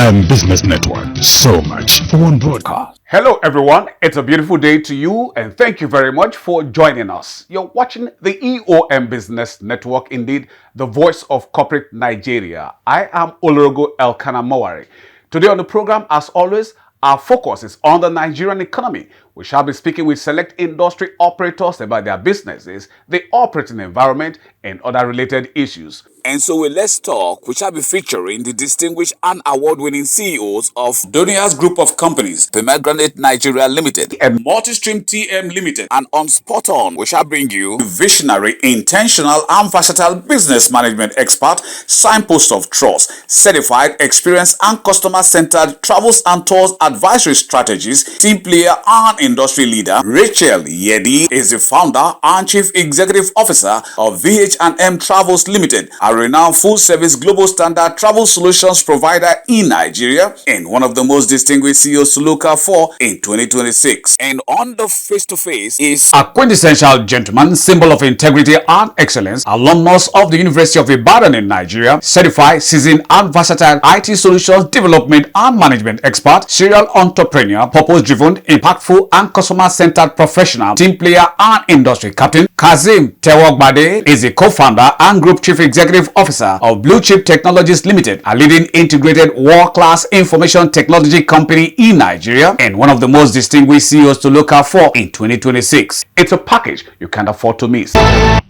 EOM Business Network. So much for one broadcast. Hello everyone, it's a beautiful day to you and thank you very much for joining us. You're watching the EOM Business Network, indeed the voice of corporate Nigeria. I am Olorogo Elkanah Mowari. Today on the program, as always, our focus is on the Nigerian economy. We shall be speaking with select industry operators about their businesses, the operating environment, and other related issues. And so Let's Talk, we shall be featuring the distinguished and award-winning CEOs of Donia's Group of Companies, Pomegranate Nigeria Limited, and Multistream TM Limited. And on Spot On, we shall bring you visionary, intentional, and versatile business management expert, signpost of trust, certified, experienced, and customer-centered travels and tours advisory strategist, team player, and industry leader. Rachel Yedi is the founder and chief executive officer of VH&M Travels Limited, a renowned full-service global standard travel solutions provider in Nigeria and one of the most distinguished CEOs to look out for in 2026. And on the face-to-face is a quintessential gentleman, symbol of integrity and excellence, alumnus of the University of Ibadan in Nigeria, certified, seasoned, and versatile IT solutions development and management expert, serial entrepreneur, purpose-driven, impactful, and customer-centered professional, team player, and industry captain. Kazeem Tewogbade is a co-founder and group chief executive officer of Blue Chip Technologies Limited, a leading integrated world-class information technology company in Nigeria and one of the most distinguished CEOs to look out for in 2026. It's a package you can't afford to miss.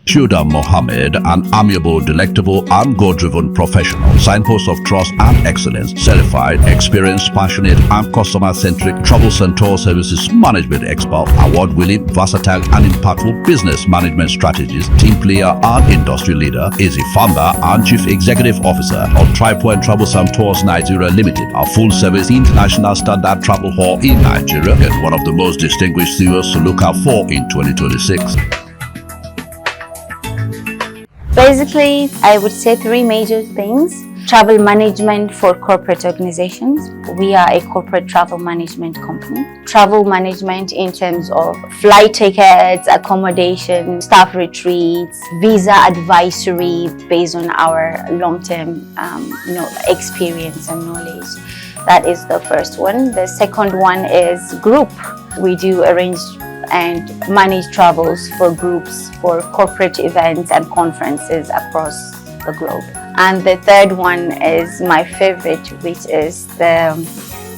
Shuda Mohammed, an amiable, delectable, and goal-driven professional, signpost of trust and excellence, certified, experienced, passionate, and customer-centric travels and tour services management expert, award-winning, versatile, and impactful business management strategist, team player, and industry leader, is a founder and chief executive officer of TriPoint Travels and Tours Nigeria Limited, a full-service international standard travel hall in Nigeria, and one of the most distinguished CEOs to look out for in 2026. Basically, I would say three major things. Travel management for corporate organizations. We are a corporate travel management company. Travel management in terms of flight tickets, accommodation, staff retreats, visa advisory based on our long-term experience and knowledge. That is the first one. The second one is group. We do arrange and manage travels for groups, for corporate events and conferences across the globe. And the third one is my favorite, which is the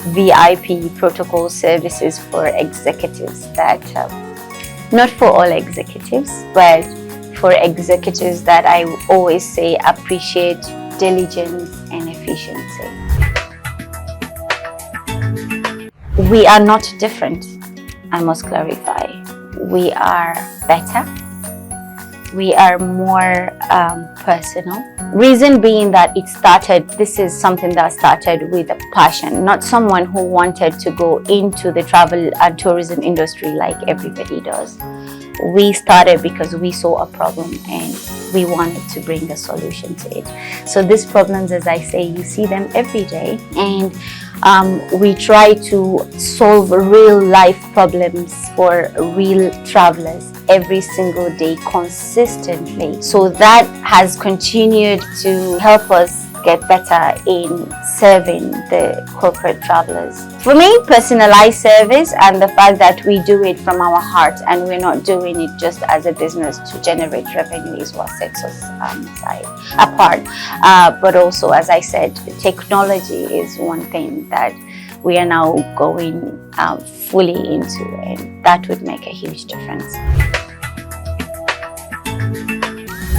VIP protocol services for executives. That not for all executives, but for executives that I always say appreciate diligence and efficiency. We are not different, I must clarify. We are better. We are more personal. Reason being that this is something that started with a passion, not someone who wanted to go into the travel and tourism industry like everybody does. We started because we saw a problem and we wanted to bring a solution to it. So these problems, as I say, you see them every day, and we try to solve real life problems for real travelers every single day consistently. So that has continued to help us get better in serving the corporate travelers. For me, personalized service and the fact that we do it from our heart and we're not doing it just as a business to generate revenue is what sets us apart. But also, as I said, technology is one thing that we are now going fully into, and that would make a huge difference.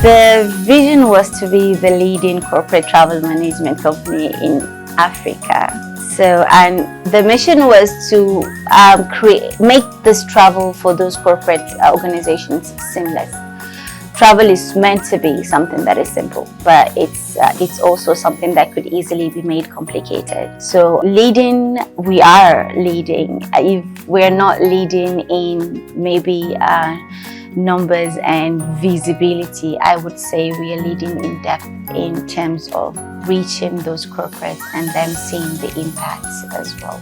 The vision was to be the leading corporate travel management company in Africa. And the mission was to make this travel for those corporate organizations seamless. Travel is meant to be something that is simple, but it's also something that could easily be made complicated. So we are leading. If we're not leading in maybe numbers and visibility, I would say we are leading in depth in terms of reaching those corporates and them seeing the impacts as well.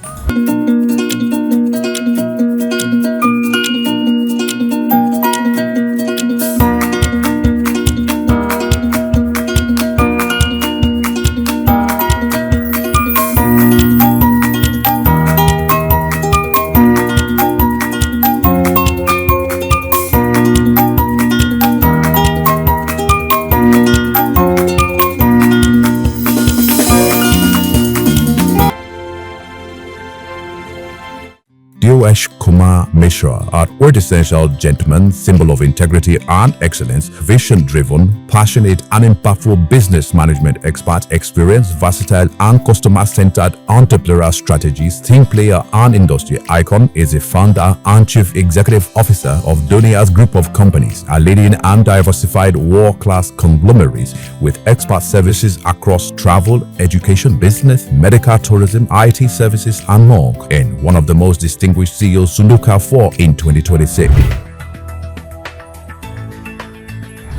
Aruesh Kumar Mishra, a quintessential gentleman, symbol of integrity and excellence, vision-driven, passionate and impactful business management expert, experienced, versatile and customer-centered entrepreneurial strategies, team player and industry icon, is a founder and chief executive officer of Donia's Group of Companies, a leading and diversified world-class conglomerate with expert services across travel, education, business, medical tourism, IT services, and more, and one of the most distinguished CEOs to look out for in 2026.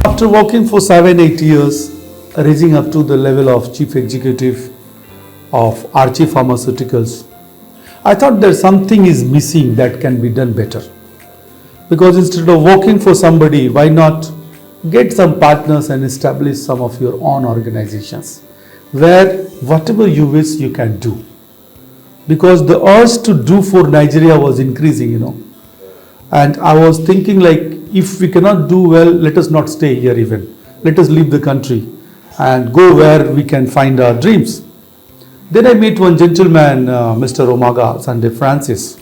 After working for 7-8 years, raising up to the level of chief executive of Archie Pharmaceuticals, I thought that something is missing that can be done better. Because instead of working for somebody, why not get some partners and establish some of your own organizations where whatever you wish you can do. Because the urge to do for Nigeria was increasing, and I was thinking, like, if we cannot do well, let us not stay here even. Let us leave the country and go where we can find our dreams. Then I met one gentleman, Mr. Omaga Sunday Francis.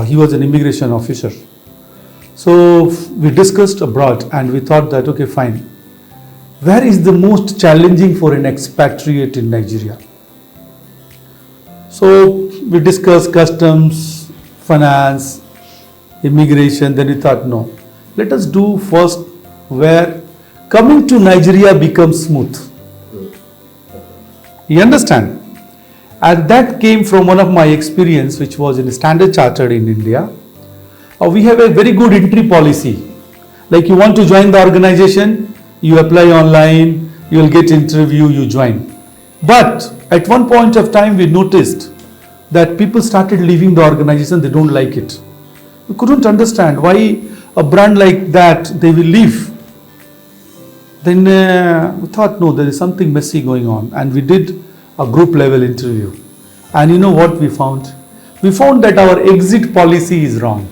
He was an immigration officer. So we discussed abroad and we thought that, okay, fine. Where is the most challenging for an expatriate in Nigeria? So we discussed customs, finance, immigration. Then we thought, no, let us do first where coming to Nigeria becomes smooth. You understand? And that came from one of my experience, which was in Standard Chartered in India. We have a very good entry policy. Like, you want to join the organization, you apply online, you will get interview, you join. But at one point of time, we noticed that people started leaving the organization, they don't like it. We couldn't understand why a brand like that, they will leave. Then we thought, no, there is something messy going on. And we did a group level interview. And you know what we found? We found that our exit policy is wrong.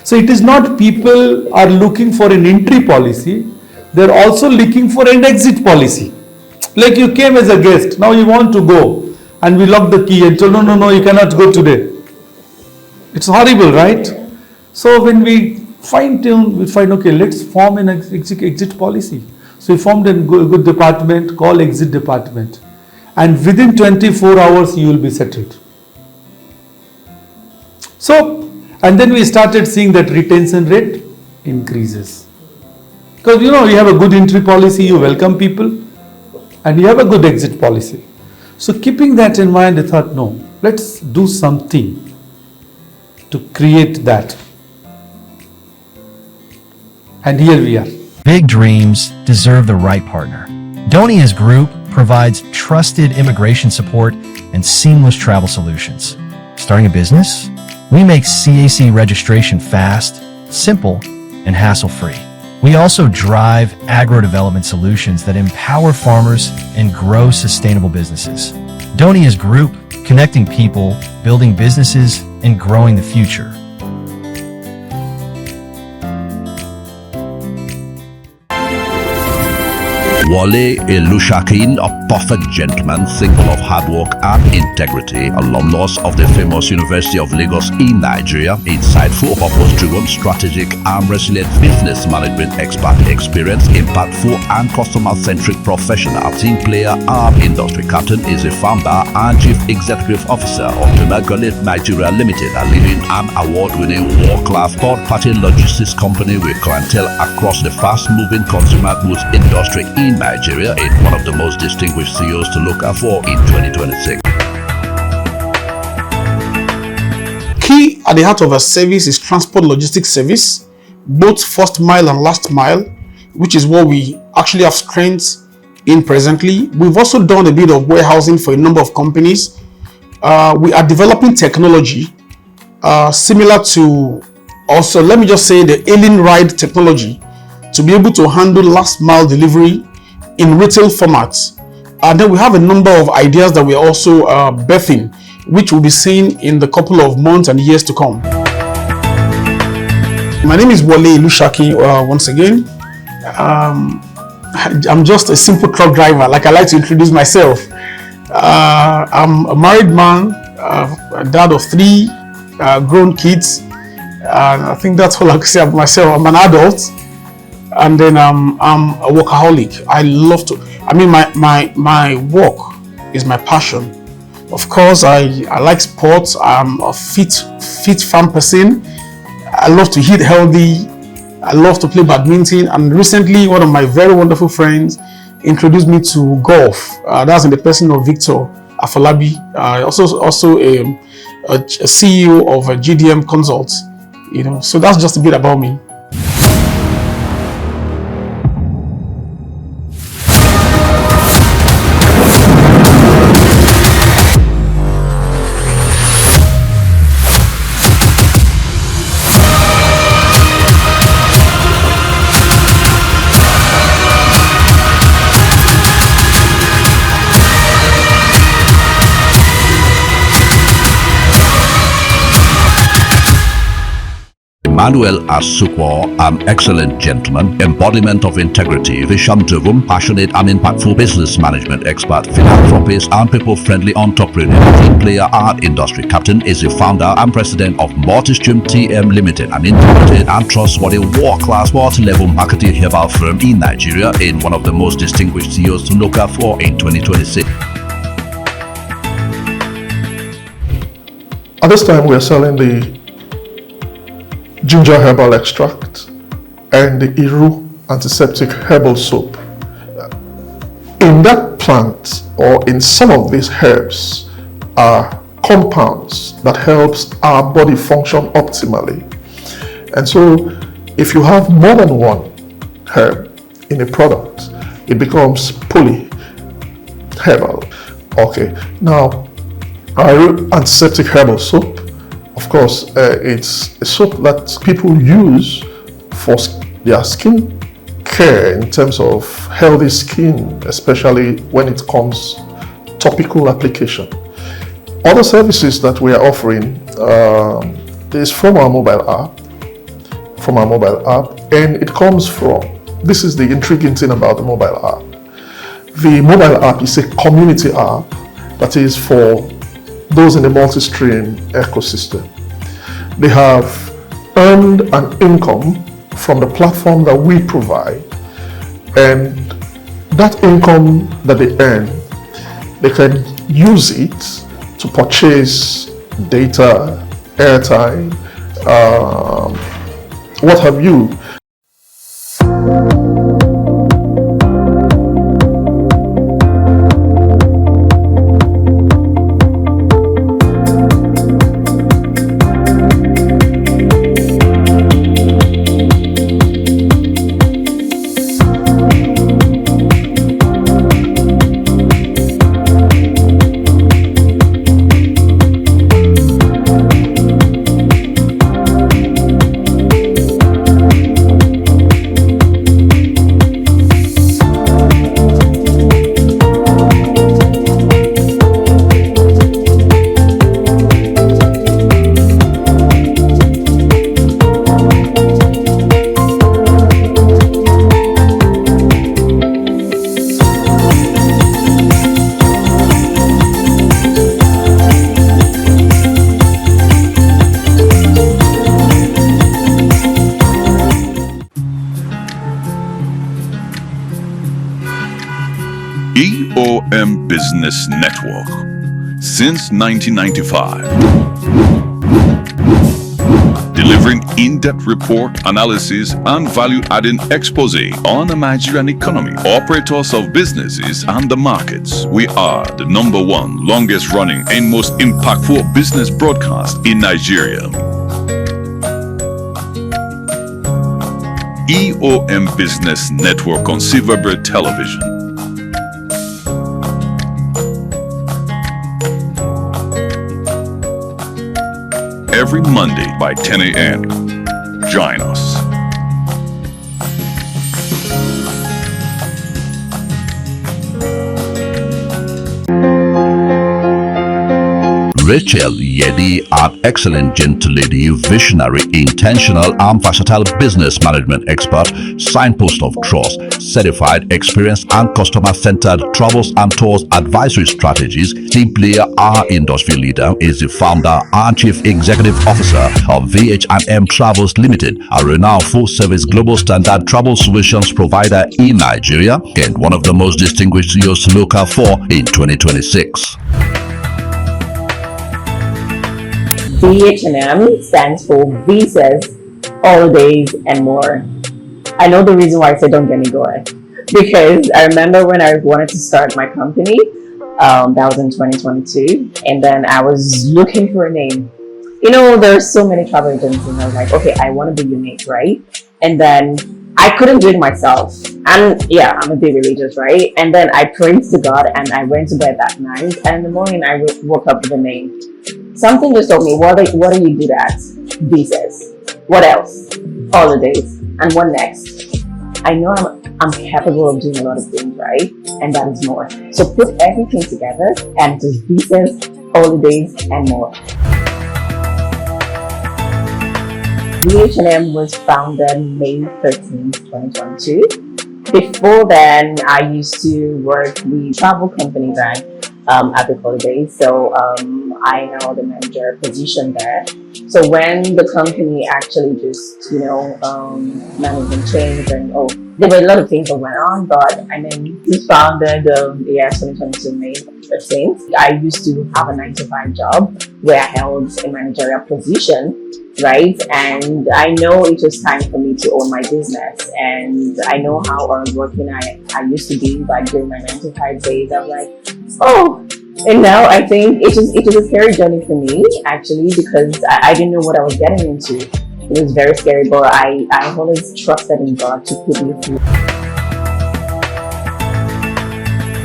So it is not people are looking for an entry policy, they are also looking for an exit policy. Like, you came as a guest, now you want to go, and we lock the key and told, no, you cannot go today. It's horrible, right? So when we fine-tune, we find, okay, let's form an exit policy. So we formed a good department called exit department. And within 24 hours, you will be settled. So, and then we started seeing that retention rate increases. Because you have a good entry policy, you welcome people, and you have a good exit policy. So keeping that in mind, I thought, no, let's do something to create that. And here we are. Big dreams deserve the right partner. Donia's Group provides trusted immigration support and seamless travel solutions. Starting a business? We make CAC registration fast, simple, and hassle-free. We also drive agro-development solutions that empower farmers and grow sustainable businesses. Donia's Group, connecting people, building businesses, and growing the future. Wale Elushakin, a perfect gentleman, symbol of hard work and integrity, alumnus of the famous University of Lagos in Nigeria, insightful, purpose-driven, strategic and resilient business management expert, experienced, impactful and customer-centric professional, team player and industry captain, is a founder and chief executive officer of Pomegranate Nigeria Limited, a leading and award-winning world-class third-party logistics company with clientele across the fast-moving consumer goods industry in Nigeria, is one of the most distinguished CEOs to look out for in 2026. Key at the heart of our service is transport logistics service, both first mile and last mile, which is what we actually have strengths in presently. We've also done a bit of warehousing for a number of companies. We are developing technology similar to, also, let me just say, the Alien Ride technology to be able to handle last mile delivery in retail formats. And then we have a number of ideas that we're also birthing, which we'll be seeing in the couple of months and years to come. My name is Wale Elushaki once again. I'm just a simple truck driver, like I like to introduce myself. I'm a married man, a dad of 3 grown kids. And I think that's all I can say about myself. I'm an adult, and then I'm a workaholic. I love to. I mean, my work is my passion. Of course, I like sports. I'm a fit farm person. I love to eat healthy. I love to play badminton. And recently, one of my very wonderful friends introduced me to golf. That's in the person of Victor Afolabi, also a CEO of a GDM Consult. So that's just a bit about me. Emmanuel Asukwo, an excellent gentleman, embodiment of integrity, vision-driven, passionate and impactful business management expert, philanthropist and people-friendly entrepreneur, team player and industry captain, is the founder and president of Multistream TM Limited, an integrated and trustworthy world-class multi-level marketing herbal firm in Nigeria, in one of the most distinguished CEOs to look out for in 2026. At this time, we are selling the ginger herbal extract and the Iru antiseptic herbal soap. In that plant, or in some of these herbs, are compounds that helps our body function optimally. And so if you have more than one herb in a product, it becomes poly herbal. Okay, now our antiseptic herbal soap, of course, it's a soap that people use for their skin care in terms of healthy skin, especially when it comes topical application. Other services that we are offering is from our mobile app, and it comes from, this is the intriguing thing about the mobile app. The mobile app is a community app that is for those in the Multistream ecosystem. They have earned an income from the platform that we provide, and that income that they earn, they can use it to purchase data, airtime, what have you. EOM Business Network since 1995. Delivering in-depth report, analysis, and value-adding expose on the Nigerian economy, operators of businesses, and the markets. We are the #1 longest-running and most impactful business broadcast in Nigeria. EOM Business Network on Silverbird Television. Every Monday by 10 a.m. Join us. Rachel Yedi, an excellent gentlelady, visionary, intentional, and versatile business management expert, signpost of trust, certified, experienced, and customer-centered travels and tours advisory strategies. Team player, our industry leader, is the founder and chief executive officer of VH&M Travels Limited, a renowned full-service global standard travel solutions provider in Nigeria and one of the most distinguished US Local 4 in 2026. VH&M stands for Visas, Holidays, and More. I know the reason why I said don't get me going, because I remember when I wanted to start my company, that was in 2022, and then I was looking for a name. You know, there's so many travel agencies, and I was like, okay, I want to be unique, right? And then I couldn't do it myself. And yeah, I'm a bit religious, right? And then I prayed to God and I went to bed that night. And in the morning, I woke up with a name. Something just told me, what are you good at? Visas. What else? Holidays. And what next? I know I'm capable of doing a lot of things, right? And that is more. So put everything together and just visas, holidays, and more. VH&M was founded May 13th, 2022. Before then, I used to work with travel companies at the holidays. So I held a manager position there. So when the company actually just, management changed and there were a lot of things that went on, but I mean, we founded 2022 May 13th. I used to have a 9-to-5 job where I held a managerial position, right? And I know it was time for me to own my business, and I know how hardworking I used to be back during my 9-to-5 days. I'm like, and now I think it was a scary journey for me, actually, because I didn't know what I was getting into. It was very scary, but I always trusted in God to put me through.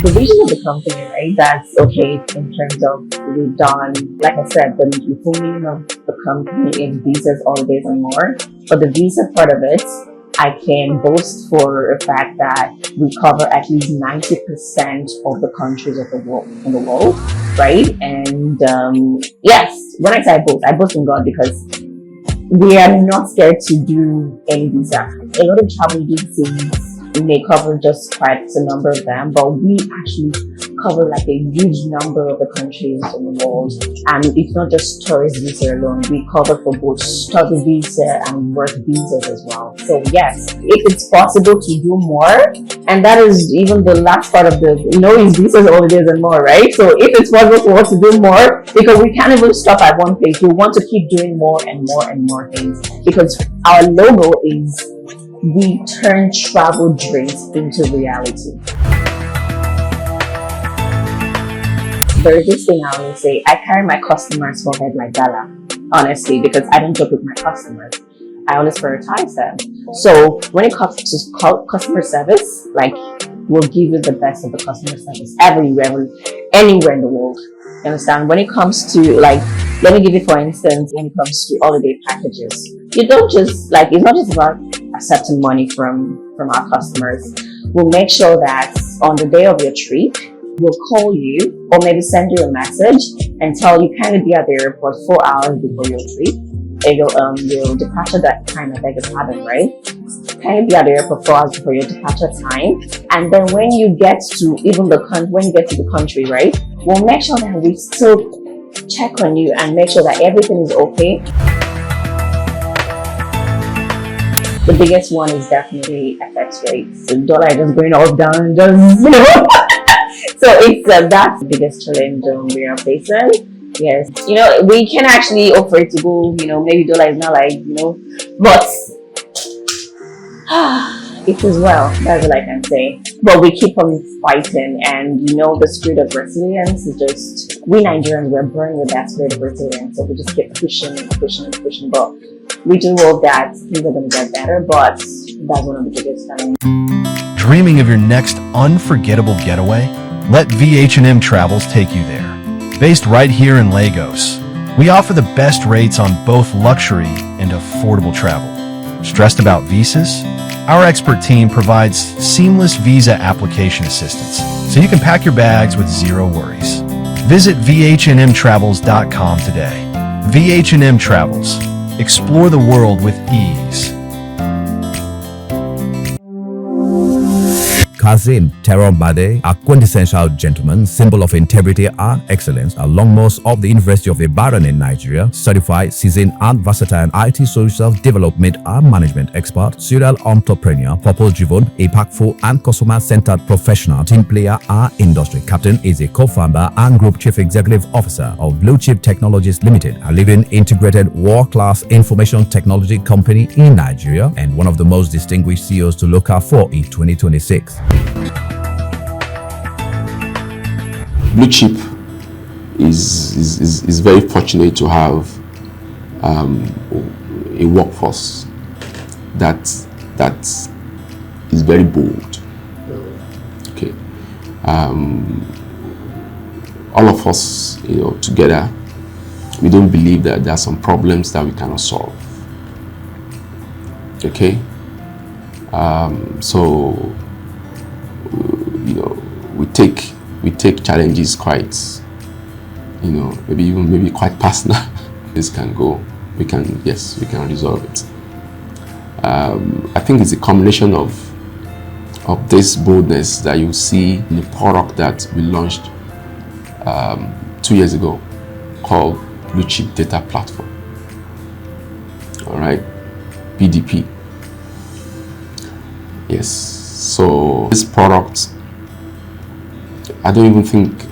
The vision of the company, right? That's okay in terms of we've done, like I said, the full meaning of the company is visas, holidays, and more. But the visa part of it, I can boast for a fact that we cover at least 90% of the countries of the world in the world, right? And yes, when I say I boast in God because we are not scared to do any visa. A lot of travel agencies may cover just quite a number of them, but we actually cover like a huge number of the countries in the world. And it's not just tourist visa alone. We cover for both study visa and work visas as well. So yes, if it's possible to do more, and that is even the last part of the is visas, holidays, and more, right? So if it's possible for us to do more, because we can't even stop at one place. We want to keep doing more and more and more things, because our logo is we turn travel dreams into reality. There's this thing I always say, I carry my customers for head like gala, honestly, because I don't joke with my customers. I always prioritize them. So when it comes to customer service, like, we'll give you the best of the customer service everywhere, anywhere in the world. You understand? When it comes to, like, let me give you for instance, when it comes to holiday packages, you don't just, like, it's not just about accepting money from our customers. We'll make sure that on the day of your trip, we'll call you or maybe send you a message and tell you kind of be at the airport 4 hours before your trip. Your departure that time, I beg your pardon, right? Kind of be at the airport 4 hours before your departure time. And then when you get to the country, right, we'll make sure that we still check on you and make sure that everything is okay. The biggest one is definitely FX rates. The dollar is just going up, down, So it's that's the biggest challenge we are facing. Yes, we can actually offer it to go, maybe dollar is not like, but it is well, that's all I can say. But we keep on fighting, and the spirit of resilience is just, we Nigerians, we're born with that spirit of resilience, so we just keep pushing and pushing and pushing. But we do hope that things are going to get better, but that's one of the biggest challenges. Dreaming of your next unforgettable getaway? Let VH&M Travels take you there. Based right here in Lagos, we offer the best rates on both luxury and affordable travel. Stressed about visas? Our expert team provides seamless visa application assistance, so you can pack your bags with zero worries. Visit vhnmtravels.com today. VH&M Travels. Explore the world with ease. Kazim Terombade, a quintessential gentleman, symbol of integrity and excellence, alumnus of the University of Ibadan in Nigeria, certified, seasoned and versatile IT solutions development and management expert, serial entrepreneur, purpose-driven, impactful and customer-centered professional, team player and industry captain, is a co-founder and group chief executive officer of Blue Chip Technologies Limited, a leading integrated world-class information technology company in Nigeria and one of the most distinguished CEOs to look out for in 2026. Blue Chip is very fortunate to have a workforce that is very bold. Okay, all of us, together, we don't believe that there are some problems that we cannot solve. Okay, so we take challenges quite, maybe quite personal. This can go. We can resolve it. I think it's a combination of this boldness that you see in the product that we launched 2 years ago, called Blue Chip Data Platform. All right, BDP. Yes. So this product, I don't even think,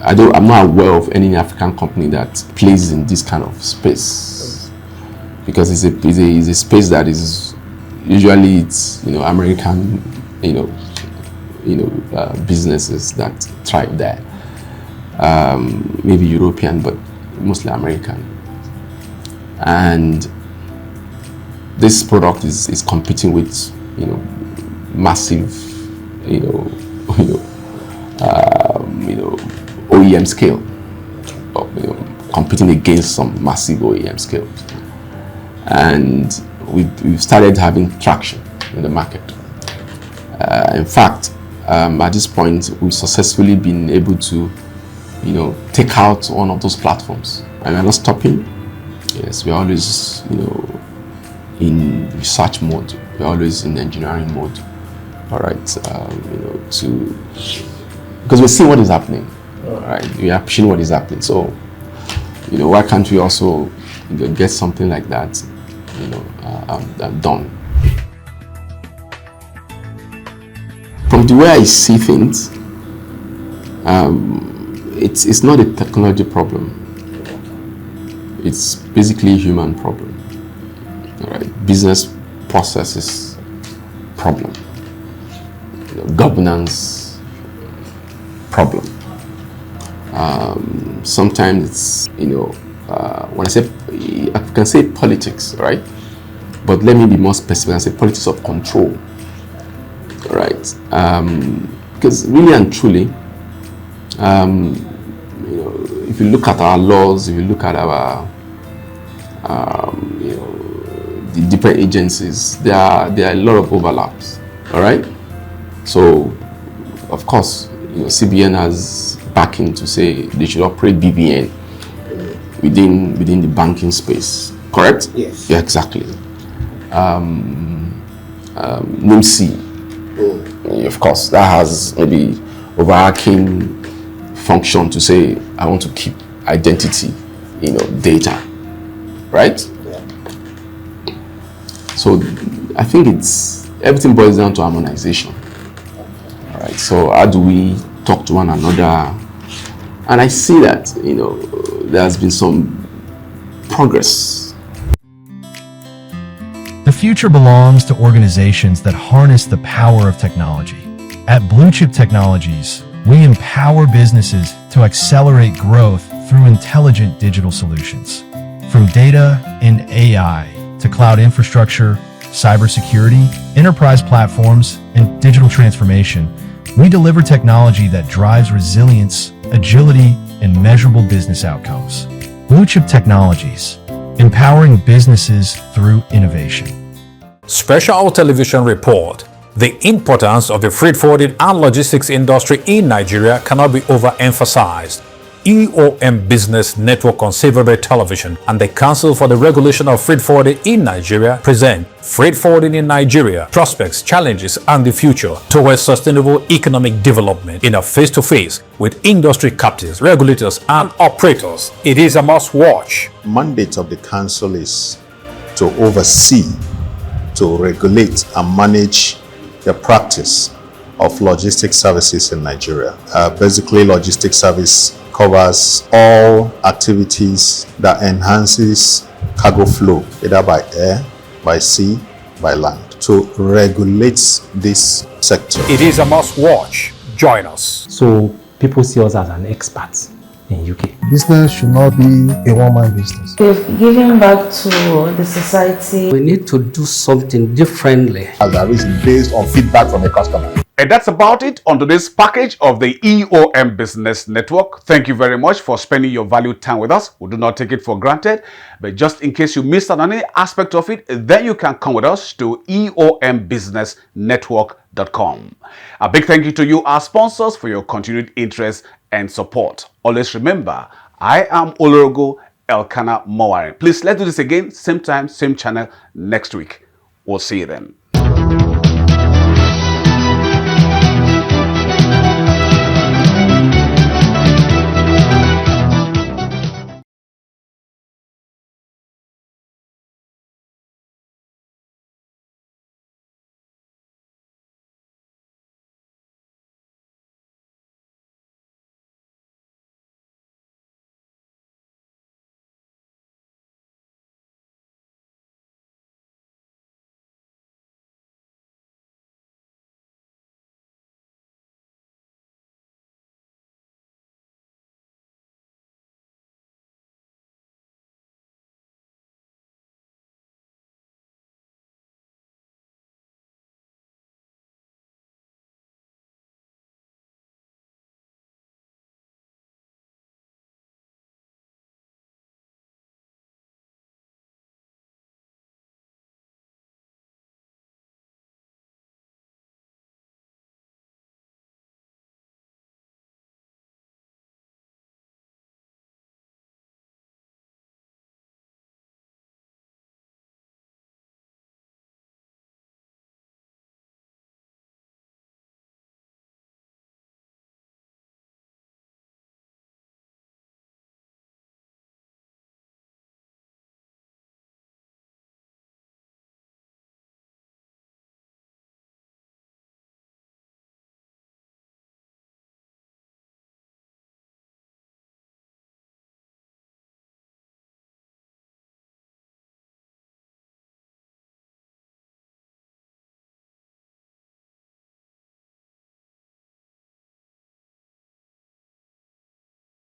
I'm not aware of any African company that plays in this kind of space, because it's a space that is usually American, businesses that thrive there, maybe European, but mostly American. And this product is competing with massive OEM scale, competing against some massive OEM scales, and we've started having traction in the market. In fact, at this point, we've successfully been able to take out one of those platforms, and we're not stopping. Yes, we're always in research mode, we're always in engineering mode. All right, because we see what is happening. All right, we are pushing what is happening. So, why can't we also get something like that, done? From the way I see things, it's not a technology problem. It's basically a human problem. All right, business processes problem, governance problem. Sometimes it's when I can say politics, right? But let me be more specific and say politics of control. All right, because really and truly, if you look at our laws, if you look at our the different agencies, there are a lot of overlaps. All right, so of course, CBN has backing to say they should operate BVN within the banking space. Correct? Yes. Yeah, exactly. NIMC, of course, that has maybe overarching function to say I want to keep identity, data, right? Yeah. So I think everything boils down to harmonization. All right. So how do we talk to one another? And I see that there has been some progress. The future belongs to organizations that harness the power of technology. At Blue Chip Technologies, we empower businesses to accelerate growth through intelligent digital solutions. From data and AI to cloud infrastructure, cybersecurity, enterprise platforms, and digital transformation, we deliver technology that drives resilience, agility, and measurable business outcomes. Blue Chip Technologies, empowering businesses through innovation. Special television report The importance of the freight forwarding and logistics industry in Nigeria cannot be overemphasized. EOM Business Network on Silverbird Television and the Council for the Regulation of Freight Forwarding in Nigeria present Freight Forwarding in Nigeria, Prospects, Challenges, and the Future towards Sustainable Economic Development in a face-to-face with industry captains, regulators, and operators. It is a must-watch. Mandate of the Council is to oversee, to regulate, and manage the practice of logistics services in Nigeria. Basically, logistics service covers all activities that enhances cargo flow, either by air, by sea, by land, to regulate this sector. It is a must-watch. Join us. So people see us as an expert in UK. Business should not be a one-man business. We've given back to the society. We need to do something differently. That is based on feedback from the customer. And that's about it on today's package of the EOM Business Network. Thank you very much for spending your valued time with us. We do not take it for granted. But just in case you missed out on any aspect of it, then you can come with us to eombusinessnetwork.com. A big thank you to you, our sponsors, for your continued interest and support. Always remember, I am Olorogo Elkanah Mowari. Please, let's do this again, same time, same channel next week. We'll see you then.